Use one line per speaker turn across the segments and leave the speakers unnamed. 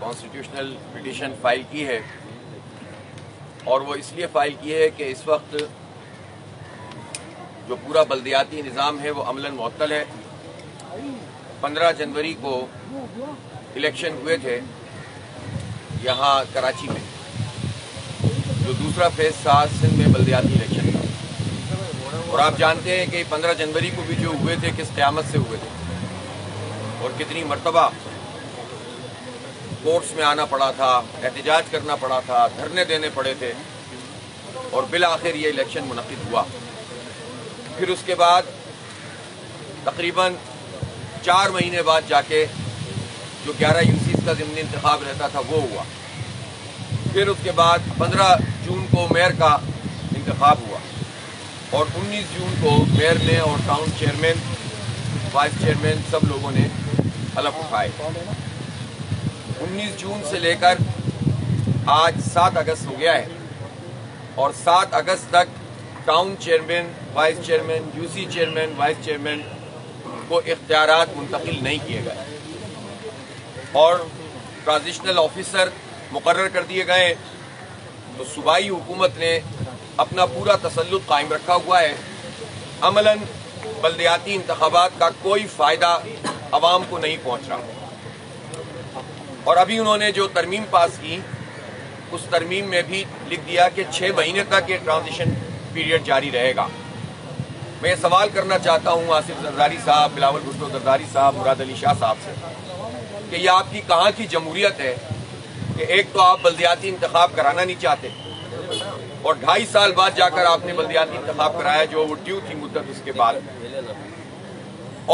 Constitutional petition file کی ہے، اور وہ اس لیے فائل کی ہے کہ اس وقت جو پورا بلدیاتی نظام ہے وہ عملاً معطل ہے۔ 15 جنوری کو الیکشن ہوئے تھے یہاں کراچی میں، جو دوسرا فیز تھا سندھ میں بلدیاتی الیکشن کا، اور آپ جانتے ہیں کہ 15 جنوری کو بھی جو ہوئے تھے کس قیامت سے ہوئے تھے، اور کتنی مرتبہ کورٹس میں آنا پڑا تھا، احتجاج کرنا پڑا تھا، دھرنے دینے پڑے تھے، اور بالآخر یہ الیکشن منعقد ہوا۔ پھر اس کے بعد تقریباً 4 مہینے بعد جا کے جو 11 یوسیز کا ضمنی انتخاب رہتا تھا وہ ہوا۔ پھر اس کے بعد 15 جون کو میئر کا انتخاب ہوا، اور 19 جون کو میئر نے اور ٹاؤن چیئرمین، وائس چیئرمین سب لوگوں نے حلف اٹھائے۔ 19 جون سے لے کر آج 7 اگست ہو گیا ہے، اور 7 اگست تک town chairman, vice chairman, U C chairman, vice chairman کو اختیارات منتقل نہیں کیے گئے، اور ٹرانزیشنل آفیسر مقرر کر دیے گئے۔ تو صوبائی حکومت نے اپنا پورا تسلط قائم رکھا ہوا ہے۔ عملاً بلدیاتی انتخابات کا کوئی فائدہ عوام کو نہیں پہنچ رہا، اور ابھی انہوں نے جو ترمیم پاس کی اس ترمیم میں بھی لکھ دیا کہ 6 مہینے تک یہ ٹرانزیشن پیریڈ جاری رہے گا۔ میں یہ سوال کرنا چاہتا ہوں آصف زرداری صاحب، بلاول بھٹو زرداری صاحب، مراد علی شاہ صاحب سے کہ یہ آپ کی کہاں کی جمہوریت ہے کہ ایک تو آپ بلدیاتی انتخاب کرانا نہیں چاہتے، اور 2.5 سال بعد جا کر آپ نے بلدیاتی انتخاب کرایا جو وہ ڈیو تھی مدت اس کے بعد،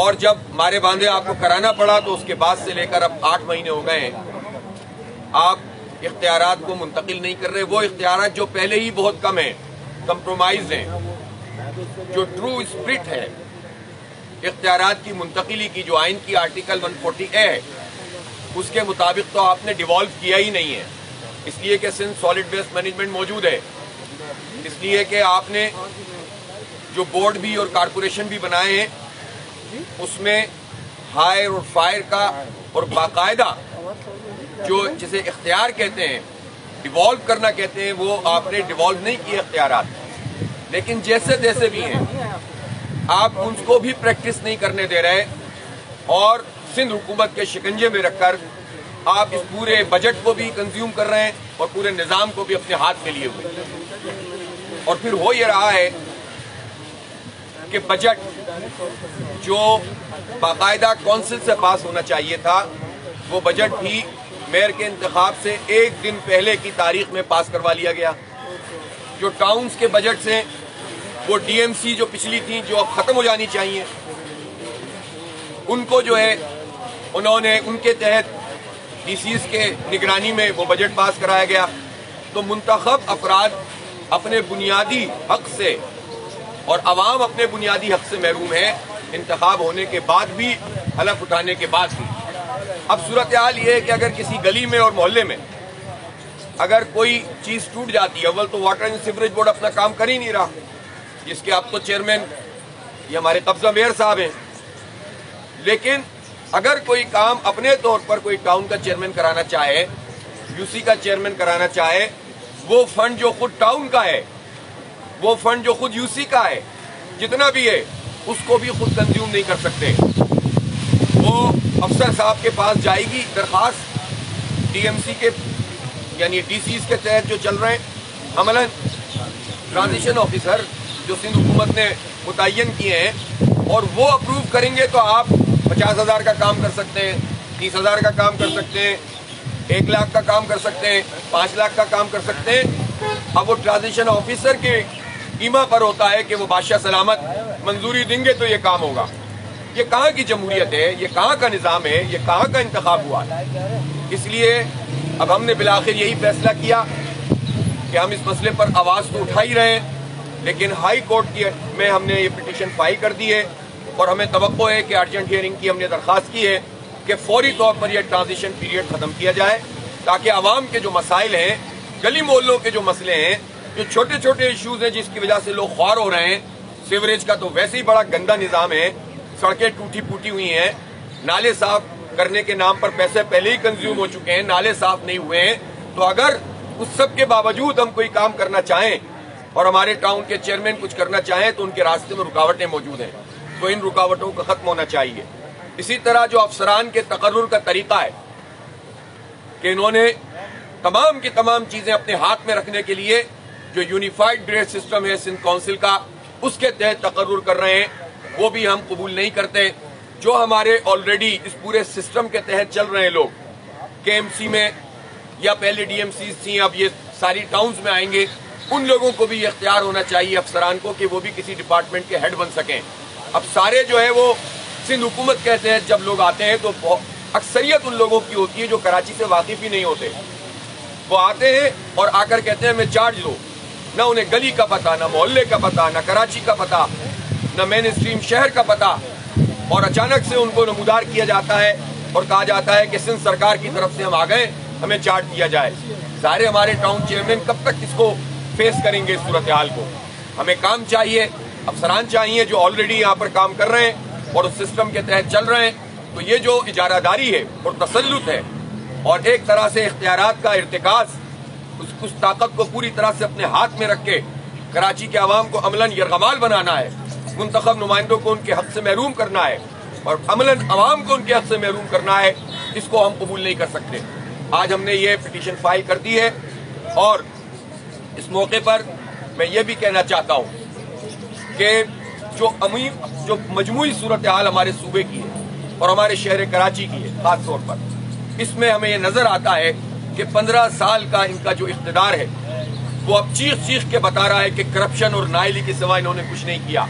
اور جب مارے باندھے آپ کو کرانا پڑا تو اس کے بعد سے لے کر اب 8 مہینے ہو گئے ہیں آپ اختیارات کو منتقل نہیں کر رہے۔ وہ اختیارات جو پہلے ہی بہت کم ہیں، کمپرومائز ہیں، جو ٹرو اسپرٹ ہے اختیارات کی منتقلی کی، جو آئین کی آرٹیکل 140A ہے اس کے مطابق تو آپ نے ڈیوالو کیا ہی نہیں ہے، اس لیے کہ سندھ سالڈ ویسٹ مینجمنٹ موجود ہے، اس لیے کہ آپ نے جو بورڈ بھی اور کارپوریشن بھی بنائے ہیں اس میں ہائر اور فائر کا اور باقاعدہ جو جسے اختیار کہتے ہیں، ڈیوالو کرنا کہتے ہیں، وہ آپ نے ڈیوالو نہیں کیے اختیارات، لیکن جیسے جیسے بھی ہیں آپ ان کو بھی پریکٹس نہیں کرنے دے رہے، اور سندھ حکومت کے شکنجے میں رکھ کر آپ اس پورے بجٹ کو بھی کنزیوم کر رہے ہیں اور پورے نظام کو بھی اپنے ہاتھ میں لیے ہوئے، اور پھر ہو یہ رہا ہے کہ بجٹ جو باقاعدہ کونسل سے پاس ہونا چاہیے تھا وہ بجٹ بھی میئر کے انتخاب سے 1 دن پہلے کی تاریخ میں پاس کروا لیا گیا۔ جو ٹاؤنز کے بجٹ سے وہ ڈی ایم سی جو پچھلی تھیں جو اب ختم ہو جانی چاہیے، ان کو جو ہے انہوں نے ان کے تحت ڈی سیز کے نگرانی میں وہ بجٹ پاس کرایا گیا۔ تو منتخب افراد اپنے بنیادی حق سے اور عوام اپنے بنیادی حق سے محروم ہے، انتخاب ہونے کے بعد بھی، حلف اٹھانے کے بعد بھی۔ اب صورتحال یہ ہے کہ اگر کسی گلی میں اور محلے میں اگر کوئی چیز ٹوٹ جاتی ہے، اول تو واٹر اینڈ سیوریج بورڈ اپنا کام کر ہی نہیں رہا، جس کے اب تو چیئرمین یہ ہمارے قبضہ میئر صاحب ہیں، لیکن اگر کوئی کام اپنے طور پر کوئی ٹاؤن کا چیئرمین کرانا چاہے، یو سی کا چیئرمین کرانا چاہے، وہ فنڈ جو خود ٹاؤن کا ہے، وہ فنڈ جو خود یو سی کا ہے، جتنا بھی ہے اس کو بھی خود کنزیوم نہیں کر سکتے۔ وہ افسر صاحب کے پاس جائے گی درخواست ڈی ایم سی کے یعنی ڈی سیز کے تحت جو چل رہے ہیں، عملاً ٹرانزیشن آفیسر جو سندھ حکومت نے متعین کیے ہیں، اور وہ اپروو کریں گے تو آپ 50,000 کا کام کر سکتے ہیں، 30,000 کا کام کر سکتے ہیں، 1 لاکھ کا کام کر سکتے ہیں، 5 لاکھ کا کام کر سکتے ہیں۔ اب وہ ٹرانزیشن آفیسر کے قیمہ پر ہوتا ہے کہ وہ بادشاہ سلامت منظوری دیں گے تو یہ کام ہوگا۔ یہ کہاں کی جمہوریت ہے، یہ کہاں کا نظام ہے، یہ کہاں کا انتخاب ہوا ہے؟ اس لیے اب ہم نے بالآخر یہی فیصلہ کیا کہ ہم اس مسئلے پر آواز تو اٹھا ہی رہے ہیں، لیکن ہائی کورٹ میں ہم نے یہ پٹیشن فائل کر دی ہے، اور ہمیں توقع ہے کہ ارجنٹ ہیئرنگ کی ہم نے درخواست کی ہے کہ فوری طور پر یہ ٹرانزیشن پیریڈ ختم کیا جائے، تاکہ عوام کے جو مسائل ہیں، گلی محلوں کے جو مسئلے ہیں، جو چھوٹے چھوٹے ایشوز ہیں جس کی وجہ سے لوگ خوار ہو رہے ہیں، سیوریج کا تو ویسے ہی بڑا گندا نظام ہے، سڑکیں ٹوٹی پھوٹی ہوئی ہیں، نالے صاف کرنے کے نام پر پیسے پہلے ہی کنزیوم ہو چکے ہیں, نالے صاف نہیں ہوئے ہیں. تو اگر اس سب کے باوجود ہم کوئی کام کرنا چاہیں اور ہمارے ٹاؤن کے چیئرمین کچھ کرنا چاہیں تو ان کے راستے میں رکاوٹیں موجود ہیں, تو ان رکاوٹوں کا ختم ہونا چاہیے. اسی طرح جو افسران کے تقرر کا طریقہ ہے کہ انہوں نے تمام کی تمام چیزیں اپنے ہاتھ میں رکھنے کے لیے جو یونیفائڈ گریڈ سسٹم ہے سندھ کونسل کا, اس کے تحت تقرر کر رہے ہیں, وہ بھی ہم قبول نہیں کرتے. جو ہمارے آلریڈی اس پورے سسٹم کے تحت چل رہے ہیں لوگ, کے ایم سی میں یا پہلے ڈی ایم سی تھیں, اب یہ ساری ٹاؤنز میں آئیں گے, ان لوگوں کو بھی اختیار ہونا چاہیے افسران کو کہ وہ بھی کسی ڈپارٹمنٹ کے ہیڈ بن سکیں. اب سارے جو ہے وہ سندھ حکومت کے تحت جب لوگ آتے ہیں تو اکثریت ان لوگوں کی ہوتی ہے جو کراچی سے واقف ہی نہیں ہوتے. وہ آتے ہیں اور آ کر کہتے ہیں ہمیں چارج دو, نہ انہیں گلی کا پتہ, نہ محلے کا پتہ, نہ کراچی کا پتہ, نہ مین اسٹریم شہر کا پتہ, اور اچانک سے ان کو نمودار کیا جاتا ہے اور کہا جاتا ہے کہ سندھ سرکار کی طرف سے ہم آ گئے, ہمیں چارج دیا جائے. ظاہر ہمارے ٹاؤن چیئرمین کب تک اس کو فیس کریں گے اس صورتحال کو؟ ہمیں کام چاہیے, افسران چاہیے جو آلریڈی یہاں پر کام کر رہے ہیں اور اس سسٹم کے تحت چل رہے ہیں. تو یہ جو اجارہ داری ہے اور تسلط ہے اور ایک طرح سے اختیارات کا ارتکاز, اس طاقت کو پوری طرح سے اپنے ہاتھ میں رکھ کے کراچی کے عوام کو عملاً یرغمال بنانا ہے, منتخب نمائندوں کو ان کے حق سے محروم کرنا ہے اور عملاً عوام کو ان کے حق سے محروم کرنا ہے, اس کو ہم قبول نہیں کر سکتے. آج ہم نے یہ پٹیشن فائل کر دی ہے اور اس موقع پر میں یہ بھی کہنا چاہتا ہوں کہ جو مجموعی صورتحال ہمارے صوبے کی ہے اور ہمارے شہر کراچی کی ہے خاص طور پر, اس میں ہمیں یہ نظر آتا ہے کہ 15 سال کا ان کا جو اقتدار ہے وہ اب چیخ چیخ کے بتا رہا ہے کہ کرپشن اور نااہلی کے سوا انہوں نے کچھ نہیں کیا.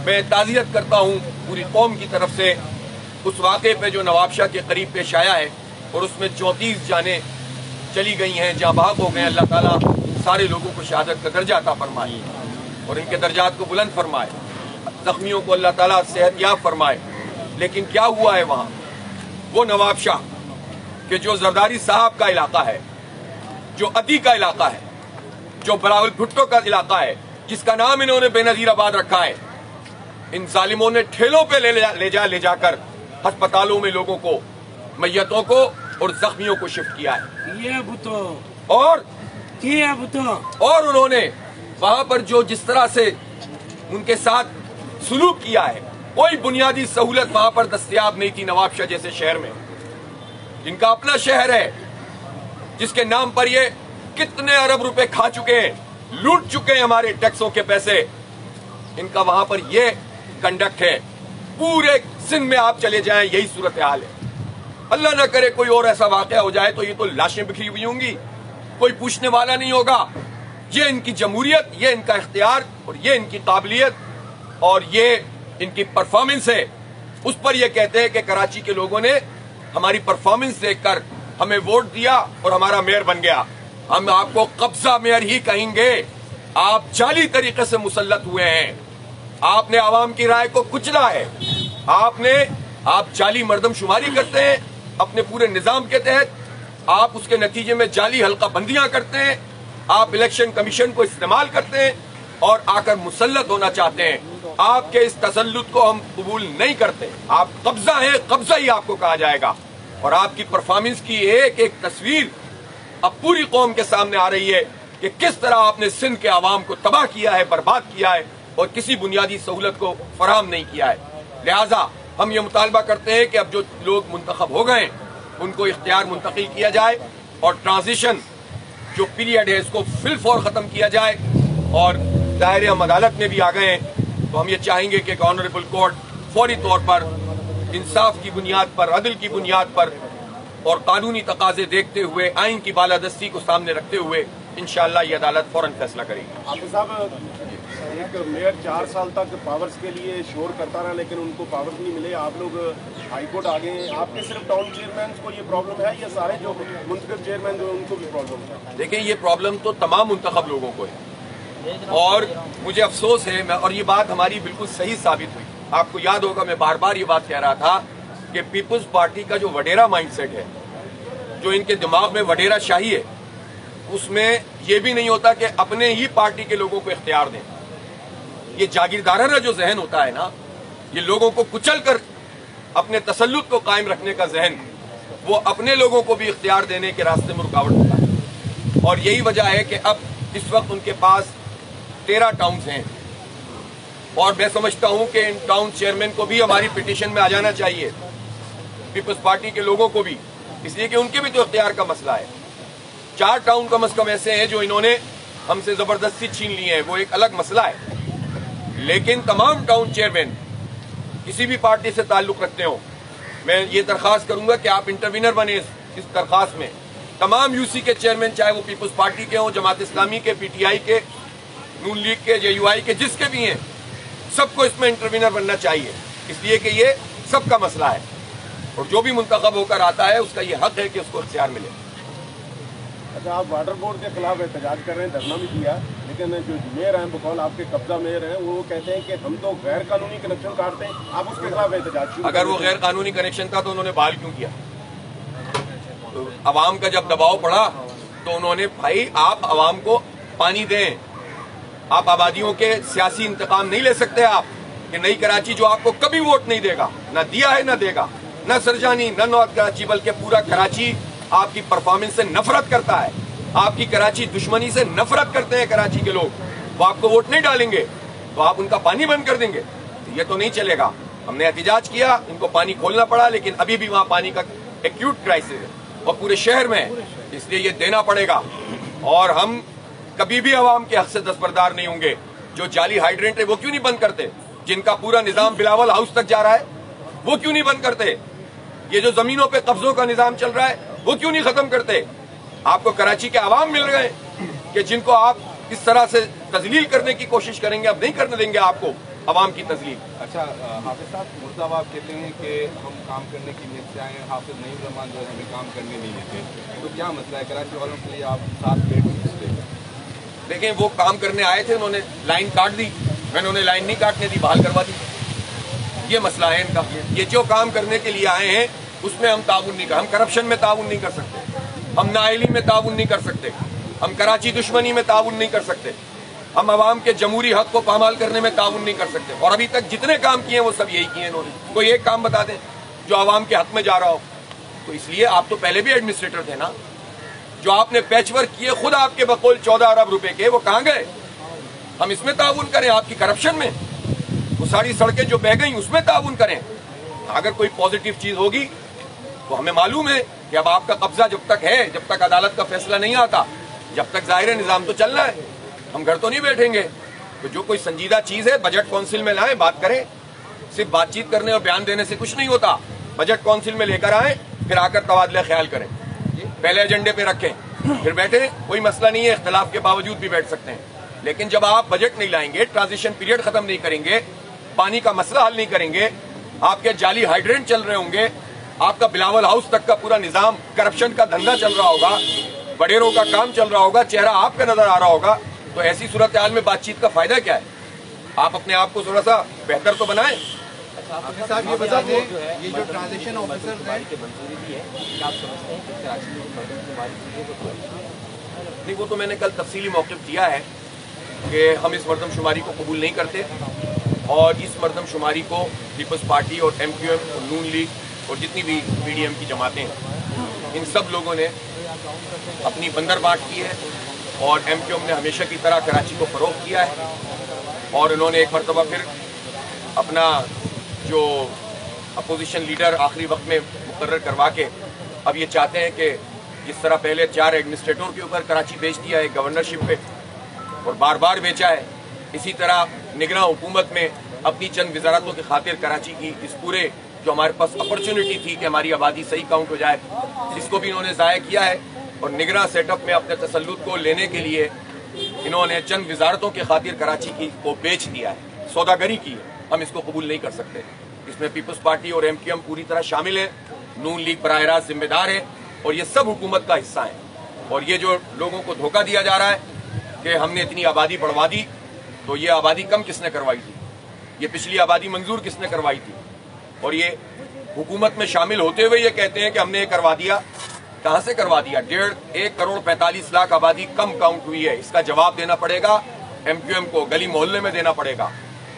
میں تعزیت کرتا ہوں پوری قوم کی طرف سے اس واقعے پہ جو نواب شاہ کے قریب پیش آیا ہے اور اس میں 34 جانیں چلی گئی ہیں, جہاں بحق ہو گئے ہیں. اللہ تعالیٰ سارے لوگوں کو شہادت کا درجہ عطا فرمائے اور ان کے درجات کو بلند فرمائے, زخمیوں کو اللہ تعالیٰ صحت یاب فرمائے. لیکن کیا ہوا ہے وہاں؟ وہ نواب شاہ کہ جو زرداری صاحب کا علاقہ ہے, جو عدی کا علاقہ ہے, جو بلاول بھٹو کا علاقہ ہے, جس کا نام انہوں نے بے نظیر آباد رکھا ہے, ان ظالموں نے ٹھیلوں پہ لے جا کر ہسپتالوں میں لوگوں کو, میتوں کو اور زخمیوں کو شفٹ کیا ہے. اور انہوں نے وہاں پر جو جس طرح سے ان کے ساتھ سلوک کیا ہے, کوئی بنیادی سہولت وہاں پر دستیاب نہیں تھی. نواب شاہ جیسے شہر میں, جن کا اپنا شہر ہے, جس کے نام پر یہ کتنے ارب روپے کھا چکے ہیں, لوٹ چکے ہیں ہمارے ٹیکسوں کے پیسے, ان کا وہاں پر یہ کنڈکٹ ہے. پورے سندھ میں آپ چلے جائیں یہی صورتحال ہے. اللہ نہ کرے کوئی اور ایسا واقعہ ہو جائے تو یہ تو لاشیں بکھری ہوئی ہوں گی, کوئی پوچھنے والا نہیں ہوگا. یہ ان کی جمہوریت, یہ ان کا اختیار اور یہ ان کی قابلیت اور یہ ان کی پرفارمنس ہے. اس پر یہ کہتے ہیں کہ کراچی کے لوگوں نے ہماری پرفارمنس دیکھ کر ہمیں ووٹ دیا اور ہمارا میئر بن گیا. ہم آپ کو قبضہ میئر ہی کہیں گے. آپ جعلی طریقے سے مسلط ہوئے ہیں, آپ نے عوام کی رائے کو کچلا ہے, آپ جعلی مردم شماری کرتے ہیں اپنے پورے نظام کے تحت, آپ اس کے نتیجے میں جعلی حلقہ بندیاں کرتے ہیں, آپ الیکشن کمیشن کو استعمال کرتے ہیں اور آ کر مسلط ہونا چاہتے ہیں. آپ کے اس تسلط کو ہم قبول نہیں کرتے. آپ قبضہ ہیں, قبضہ ہی آپ کو کہا جائے گا. اور آپ کی پرفارمنس کی ایک ایک تصویر اب پوری قوم کے سامنے آ رہی ہے کہ کس طرح آپ نے سندھ کے عوام کو تباہ کیا ہے, برباد کیا ہے اور کسی بنیادی سہولت کو فراہم نہیں کیا ہے. لہٰذا ہم یہ مطالبہ کرتے ہیں کہ اب جو لوگ منتخب ہو گئے ان کو اختیار منتقل کیا جائے اور ٹرانزیشن جو پیریڈ ہے اس کو فی الفور ختم کیا جائے. اور ظاہر ہم عدالت میں بھی آ گئے ہیں تو ہم یہ چاہیں گے کہ آنریبل کورٹ فوری طور پر انصاف کی بنیاد پر, عدل کی بنیاد پر اور قانونی تقاضے دیکھتے ہوئے, آئین کی بالادستی کو سامنے رکھتے ہوئے انشاءاللہ یہ عدالت فوراً فیصلہ کرے گی.
حافظ صاحب, ایک میئر 4 سال تک پاورز کے لیے شور کرتا رہا لیکن ان کو پاورز نہیں ملے. آپ لوگ ہائی کورٹ آ گئے ہیں. آپ کے صرف ٹاؤن چیئرمین کو یہ پرابلم ہے یا سارے جو منتخب چیئرمین جو ان کو بھی پرابلم ہے؟
دیکھیں, یہ پرابلم تو تمام منتخب لوگوں کو ہے اور مجھے افسوس ہے, اور یہ بات ہماری بالکل صحیح ثابت ہوئی. آپ کو یاد ہوگا میں بار بار یہ بات کہہ رہا تھا کہ پیپلز پارٹی کا جو وڈیرا مائنڈ سیٹ ہے, جو ان کے دماغ میں وڈیرا شاہی ہے, اس میں یہ بھی نہیں ہوتا کہ اپنے ہی پارٹی کے لوگوں کو اختیار دیں. یہ جاگیردارانہ جو ذہن ہوتا ہے نا, یہ لوگوں کو کچل کر اپنے تسلط کو قائم رکھنے کا ذہن وہ اپنے لوگوں کو بھی اختیار دینے کے راستے میں رکاوٹ ہوتا ہے. اور یہی وجہ ہے کہ اب اس وقت ان کے پاس 13 ٹاؤنز ہیں اور میں سمجھتا ہوں کہ ان ٹاؤن چیئرمین کو بھی ہماری پٹیشن میں آ جانا چاہیے, پیپلز پارٹی کے لوگوں کو بھی, اس لیے کہ ان کے بھی تو اختیار کا مسئلہ ہے. 4 ٹاؤن کم از کم ایسے ہیں جو انہوں نے ہم سے زبردستی چھین لیے ہیں, وہ ایک الگ مسئلہ ہے. لیکن تمام ٹاؤن چیئرمین کسی بھی پارٹی سے تعلق رکھتے ہوں, میں یہ درخواست کروں گا کہ آپ انٹروینر بنے اس درخواست میں. تمام یو سی کے چیئرمین, چاہے وہ پیپلز پارٹی کے ہوں, جماعت اسلامی کے, پی ٹی آئی کے, نون لیگ کے, جے یو آئی کے, جس کے بھی ہیں, سب کو اس میں انٹروینر بننا چاہیے, اس لیے کہ یہ سب کا مسئلہ ہے اور جو بھی منتخب ہو کر آتا ہے اس کا یہ حق ہے کہ اس کو اختیار ملے.
اچھا, آپ واٹر بورڈ کے خلاف احتجاج کر رہے ہیں, دھرنا بھی دیا, لیکن جو میئر ہیں بقول آپ کے قبضہ میئر ہیں وہ کہتے ہیں کہ ہم تو غیر قانونی کنیکشن کاٹتے ہیں, آپ اس کے خلاف احتجاج شروع.
اگر وہ غیر قانونی کنیکشن تھا تو انہوں نے بحال کیوں کیا؟ عوام کا جب دباؤ پڑا تو انہوں نے, بھائی آپ عوام کو پانی دیں, آپ آبادیوں کے سیاسی انتقام نہیں لے سکتے آپ کہ نئی کراچی جو آپ کو کبھی ووٹ نہیں دے گا, نہ دیا ہے نہ دے گا, نہ سرجانی نہ نارتھ کراچی, بلکہ پورا کراچی آپ کی پرفارمنس سے نفرت کرتا ہے, آپ کی کراچی دشمنی سے نفرت کرتے ہیں کراچی کے لوگ, وہ آپ کو ووٹ نہیں ڈالیں گے تو آپ ان کا پانی بند کر دیں گے, یہ تو نہیں چلے گا. ہم نے احتجاج کیا, ان کو پانی کھولنا پڑا, لیکن ابھی بھی وہاں پانی کا ایکیوٹ کرائسس ہے اور پورے شہر میں, اس لیے یہ دینا پڑے گا. اور ہم کبھی بھی عوام کے حق سے دستبردار نہیں ہوں گے. جو جعلی ہائیڈرنٹ ہے وہ کیوں نہیں بند کرتے, جن کا پورا نظام بلاول ہاؤس تک جا رہا ہے وہ کیوں نہیں بند کرتے, یہ جو زمینوں پہ قبضوں کا نظام چل رہا ہے وہ کیوں نہیں ختم کرتے. آپ کو کراچی کے عوام مل گئے کہ جن کو آپ اس طرح سے تذلیل کرنے کی کوشش کریں گے, اب نہیں کرنے دیں گے آپ کو عوام کی تذلیل.
اچھا حافظ صاحب, مرزا آپ کہتے ہیں کہ ہم کام کرنے کی نیت سے آئے ہیں, حافظ نعیم الرحمان جو ہے ہمیں کام کرنے نہیں دیتے, تو کیا مسئلہ ہے کراچی والوں کے لیے آپ ساتھ بیٹھ سکتے ہیں؟
دیکھیں, وہ کام کرنے آئے تھے, انہوں نے لائن کاٹ دی, میں نے انہیں لائن نہیں کاٹنے دی, بحال کروا دی. یہ مسئلہ ہے ان کا. یہ جو کام کرنے کے لیے آئے ہیں اس میں ہم تعاون نہیں کر, ہم کرپشن میں تعاون نہیں کر سکتے, ہم نااہلی میں تعاون نہیں کر سکتے, ہم کراچی دشمنی میں تعاون نہیں کر سکتے, ہم عوام کے جمہوری حق کو پامال کرنے میں تعاون نہیں کر سکتے. اور ابھی تک جتنے کام کیے ہیں وہ سب یہی کیے ہیں انہوں نے. کوئی ایک کام بتا دیں جو عوام کے حق میں جا رہا ہو. تو اس لیے آپ تو پہلے بھی ایڈمنسٹریٹر تھے نا, جو آپ نے پیچ ورک کیے خود آپ کے بقول 14 ارب روپے کے, وہ کہاں گئے؟ ہم اس میں تعاون کریں, آپ کی کرپشن میں وہ ساری سڑکیں جو بہ گئیں اس میں تعاون کریں. اگر کوئی پازیٹیو چیز ہوگی تو ہمیں معلوم ہے کہ اب آپ کا قبضہ جب تک ہے, جب تک عدالت کا فیصلہ نہیں آتا, جب تک ظاہر نظام تو چلنا ہے, ہم گھر تو نہیں بیٹھیں گے. تو جو کوئی سنجیدہ چیز ہے بجٹ کونسل میں لائیں, بات کریں. صرف بات چیت کرنے اور بیان دینے سے کچھ نہیں ہوتا. بجٹ کونسل میں لے کر آئیں, پھر آ کر تبادلہ خیال کریں, پہلے ایجنڈے پہ رکھیں, پھر بیٹھیں. کوئی مسئلہ نہیں ہے, اختلاف کے باوجود بھی بیٹھ سکتے ہیں. لیکن جب آپ بجٹ نہیں لائیں گے, ٹرانزیشن پیریڈ ختم نہیں کریں گے, پانی کا مسئلہ حل نہیں کریں گے, آپ کے جعلی ہائیڈرنٹ چل رہے ہوں گے, آپ کا بلاول ہاؤس تک کا پورا نظام کرپشن کا دھندا چل رہا ہوگا, بڈیروں کا کام چل رہا ہوگا, چہرہ آپ کا نظر آ رہا ہوگا, تو ایسی صورتحال میں بات چیت کا فائدہ کیا ہے؟ آپ اپنے آپ کو تھوڑا سا بہتر تو بنائیں.
صاحب یہ بتا دیں, یہ جو ٹرانزیشن آفیسر ہیں
نہیں, وہ تو میں نے کل تفصیلی موقف دیا ہے کہ ہم اس مردم شماری کو قبول نہیں کرتے, اور اس مردم شماری کو پیپلز پارٹی اور ایم کیو ایم اور نون لیگ اور جتنی بھی پی ڈی ایم کی جماعتیں ہیں, ان سب لوگوں نے اپنی بندر بانٹ کی ہے, اور ایم کیو ایم نے ہمیشہ کی طرح کراچی کو فروغ کیا ہے, اور انہوں نے ایک مرتبہ پھر اپنا جو اپوزیشن لیڈر آخری وقت میں مقرر کروا کے اب یہ چاہتے ہیں کہ جس طرح پہلے 4 ایڈمنسٹریٹروں کے اوپر کراچی بیچ دیا ہے گورنرشپ پہ اور بار بار بیچا ہے, اسی طرح نگراں حکومت میں اپنی چند وزارتوں کی خاطر کراچی کی اس پورے جو ہمارے پاس اپرچونٹی تھی کہ ہماری آبادی صحیح کاؤنٹ ہو جائے, اس کو بھی انہوں نے ضائع کیا ہے. اور نگراں سیٹ اپ میں اپنے تسلط کو لینے کے لیے انہوں نے چند وزارتوں کی خاطر کراچی کی کو بیچ دیا ہے, سوداگری کی ہے. ہم اس کو قبول نہیں کر سکتے. اس میں پیپلز پارٹی اور ایم کیو ایم پوری طرح شامل ہے, نون لیگ براہ راست ذمہ دار ہے, اور یہ سب حکومت کا حصہ ہیں. اور یہ جو لوگوں کو دھوکہ دیا جا رہا ہے کہ ہم نے اتنی آبادی بڑھوا دی, تو یہ آبادی کم کس نے کروائی تھی؟ یہ پچھلی آبادی منظور کس نے کروائی تھی؟ اور یہ حکومت میں شامل ہوتے ہوئے یہ کہتے ہیں کہ ہم نے یہ کروا دیا. کہاں سے کروا دیا؟ 1.5 کروڑ 45 لاکھ آبادی کم کاؤنٹ ہوئی ہے. اس کا جواب دینا پڑے گا ایم کیو ایم کو, گلی محلے میں دینا پڑے گا.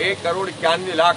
1,91,00,000